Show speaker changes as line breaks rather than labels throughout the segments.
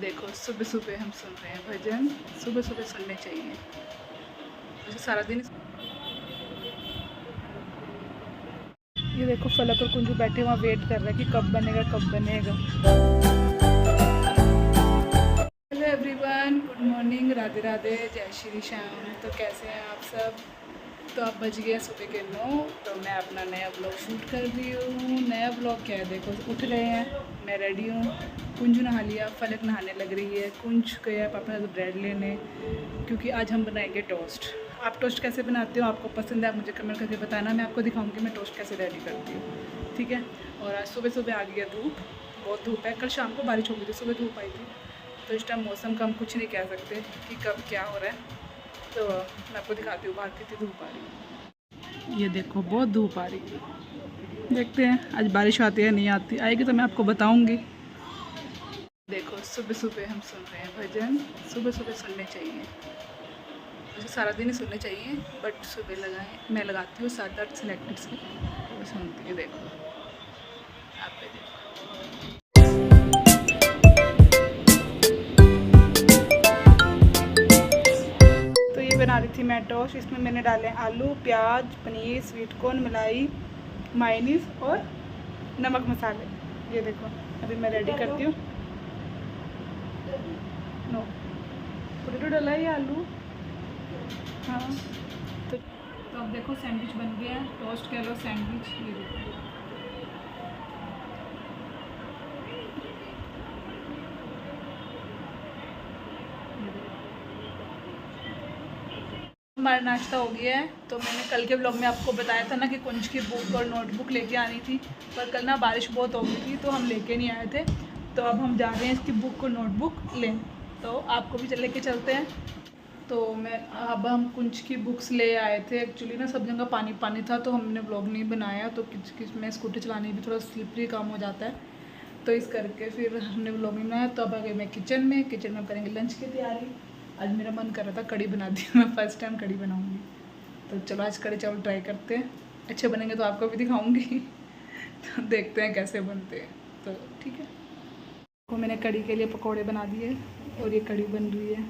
देखो सुबह सुबह हम सुन रहे हैं भजन। सुबह सुबह सुनने चाहिए, मुझे सारा दिन। ये देखो फलक और कुंजू बैठे वहाँ वेट कर रहे हैं कि कब बनेगा कब बनेगा। Hello everyone, good morning, Radhe Radhe, जय श्री श्याम। तो कैसे हैं आप सब? तो अब बज गए सुबह के 9। तो मैं अपना नया ब्लॉग शूट कर रही हूँ। नया ब्लॉग क्या है, देखो उठ रहे हैं, मैं रेडी हूँ, कुंजू नहा लिया, फलक नहाने लग रही है, कुंज गया पापा तो ब्रेड लेने, क्योंकि आज हम बनाएंगे टोस्ट। आप टोस्ट कैसे बनाते हो, आपको पसंद है, मुझे कमेंट करके बताना, मैं आपको दिखाऊंगी मैं टोस्ट कैसे रेडी करती हूँ, ठीक है। और आज सुबह सुबह आ गया धूप, बहुत धूप है। कल शाम को बारिश हो गई थी, सुबह धूप आई थी। तो इस टाइम मौसम का हम कुछ नहीं कह सकते कि कब क्या हो रहा है। तो मैं आपको दिखाती हूँ बाहर कितनी धूप आ रही है। ये देखो बहुत धूप आ रही है, देखते हैं आज बारिश आती है नहीं आती। आएगी तो मैं आपको बताऊंगी। देखो सुबह सुबह हम सुन रहे हैं भजन। सुबह सुबह सुनने चाहिए, मुझे सारा दिन ही सुनने चाहिए, बट सुबह लगाएं, मैं लगाती हूँ 7-8 सिलेक्टेड से, वो सुनती है। देखो आप पे देखो। तो ये बना रही थी मैं टोस्ट। इसमें मैंने डाले आलू, प्याज, पनीर, स्वीट कॉर्न, मलाई, मायोनीज और नमक मसाले। ये देखो अभी मैं रेडी करती हूँ। नो पोटैटो डाला है, आलू, हाँ। तो अब देखो सैंडविच बन गया है, टोस्ट कह लो सैंडविच। ये देखो हमारा नाश्ता हो गया है। तो मैंने कल के ब्लॉग में आपको बताया था ना कि कुंज की बुक और नोटबुक लेके आनी थी, पर कल ना बारिश बहुत हो गई थी तो हम लेके नहीं आए थे। तो अब हम जा रहे हैं इसकी बुक और नोटबुक लें, तो आपको भी लेके चलते हैं। तो अब हम कुंज की बुक्स ले आए थे। एक्चुअली ना सब जगह पानी पानी था तो हमने ब्लॉग नहीं बनाया, तो किस किस में स्कूटी चलाने भी थोड़ा स्लिपरी काम हो जाता है, तो इस करके फिर हमने ब्लॉग नहीं बनाया। तो अब आ गए मैं किचन में हम करेंगे लंच की तैयारी। आज मेरा मन कर रहा था कड़ी बना दी, मैं फर्स्ट टाइम कड़ी बनाऊंगी। तो चलो आज कड़ी चावल ट्राई करते हैं, अच्छे बनेंगे तो आपको भी दिखाऊंगी। तो देखते हैं कैसे बनते हैं, तो ठीक है। तो मैंने कड़ी के लिए पकोड़े बना दिए और ये कड़ी बन रही है।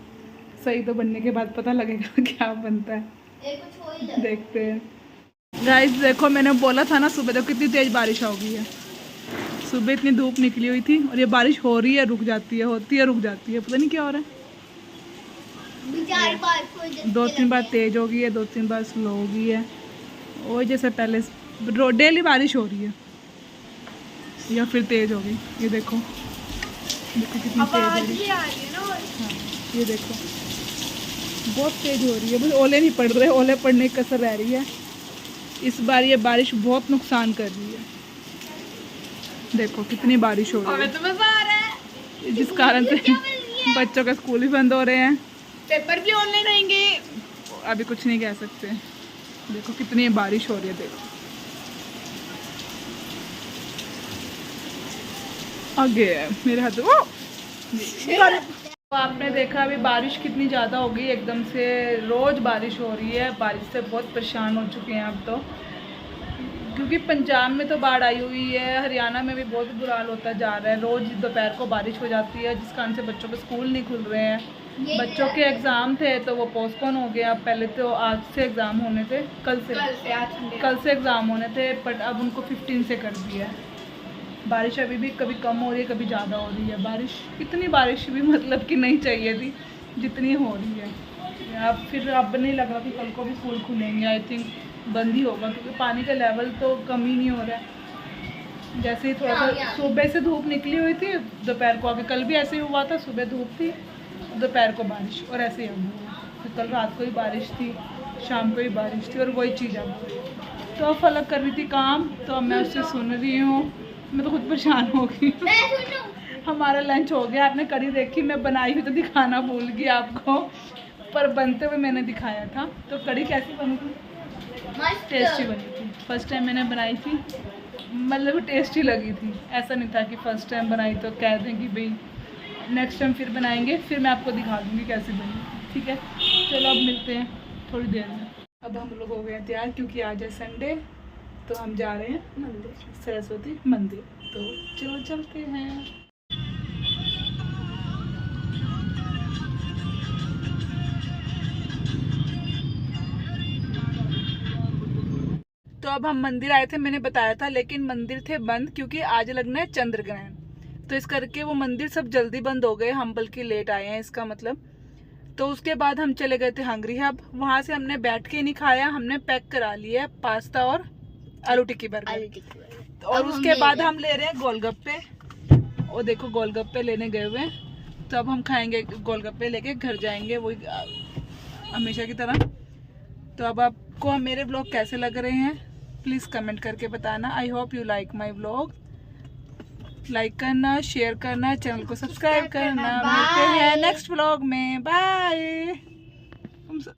सही तो बनने के बाद पता लगेगा क्या बनता है, देखते हैं। गाइस देखो मैंने बोला था ना सुबह तो कितनी तेज़ बारिश हो गई है। सुबह इतनी धूप निकली हुई थी और ये बारिश हो रही है, रुक जाती है, होती है रुक जाती है, पता नहीं क्या हो रहा है। 2-3 बार तेज हो गई है, 2-3 बार स्लो हो गई है, और जैसे पहले डेली बारिश हो रही है या फिर तेज हो गई। ये देखो देखो कितनी तेज हो रही है। हाँ ये देखो बहुत तेज हो रही है, बस ओले नहीं पड़ रहे, ओले पड़ने की कसर रह रही है। इस बार ये बारिश बहुत नुकसान कर रही है, देखो कितनी बारिश हो रही है, तो मजा आ रहा है। जिस कारण से बच्चों का स्कूल भी बंद हो रहे हैं, पेपर भी ऑनलाइन रहेंगे, अभी कुछ नहीं कह सकते। देखो कितनी बारिश हो रही है, देखो आगे है मेरे हाथ। तो आपने देखा अभी बारिश कितनी ज़्यादा हो गई एकदम से, रोज़ बारिश हो रही है। बारिश से बहुत परेशान हो चुके हैं अब तो, क्योंकि पंजाब में तो बाढ़ आई हुई है, हरियाणा में भी बहुत बुरा हाल होता जा रहा है। रोज़ दोपहर को बारिश हो जाती है, जिस कारण से बच्चों के स्कूल नहीं खुल रहे हैं। बच्चों के एग्ज़ाम थे तो वो पोस्टपोन हो गया। पहले तो आज से एग्ज़ाम होने थे, कल से एग्ज़ाम होने थे, बट अब उनको 15 से कर दिया है। बारिश अभी भी कभी कम हो रही है, कभी ज़्यादा हो रही है बारिश। इतनी बारिश भी मतलब कि नहीं चाहिए थी जितनी हो रही है। अब फिर अब नहीं लग रहा कि कल को भी स्कूल खुलेंगे, आई थिंक बंद ही होगा, क्योंकि पानी का लेवल तो कम ही नहीं हो रहा है। जैसे ही थोड़ा सा सुबह से धूप निकली हुई थी, दोपहर को आके कल भी ऐसे ही हुआ था, सुबह धूप थी, दोपहर को बारिश, और ऐसे ही अब हुआ। तो कल रात को ही बारिश थी, शाम को ही बारिश थी, और वही चीज़ अब। तो फलक कर रही थी काम, तो अब मैं उससे सुन रही हूँ, मैं तो खुद परेशान हो गई। हमारा लंच हो गया, आपने कड़ी देखी, मैं बनाई हुई तो दिखाना भूल गई आपको, पर बनते हुए मैंने दिखाया था। तो कड़ी कैसी बनी थी? टेस्टी बनी थी। फर्स्ट टाइम मैंने बनाई थी, मतलब टेस्टी लगी थी। ऐसा नहीं था कि फ़र्स्ट टाइम बनाई तो कह दें कि भाई नेक्स्ट टाइम फिर बनाएंगे, फिर मैं आपको दिखा दूँगी कैसे बनी, ठीक है। चलो अब मिलते हैं थोड़ी देर में। अब हम लोग हो गए हैं तैयार, क्योंकि आज है संडे, तो हम जा रहे हैं मंदिर, सरस्वती मंदिर। तो चलो चलते हैं। तो अब हम मंदिर आए थे, मैंने बताया था, लेकिन मंदिर थे बंद क्योंकि आज लगना है चंद्र ग्रहण, तो इस करके वो मंदिर सब जल्दी बंद हो गए, हम बल्कि लेट आए हैं इसका मतलब। तो उसके बाद हम चले गए थे हंगरी हब, वहां से हमने बैठ के नहीं खाया, हमने पैक करा लिया पास्ता और आलू टिक्की बर्गर। और उसके बाद हम ले रहे हैं गोलगप्पे, और देखो गोलगप्पे लेने गए हुए हैं, तो अब हम खाएंगे गोलगप्पे लेके घर जाएंगे वही हमेशा की तरह। तो अब आपको मेरे ब्लॉग कैसे लग रहे हैं प्लीज़ कमेंट करके बताना। I hope you like my blog. Like करना, शेयर करना, चैनल को सब्सक्राइब करना। मिलते हैं नेक्स्ट ब्लॉग में, बाय।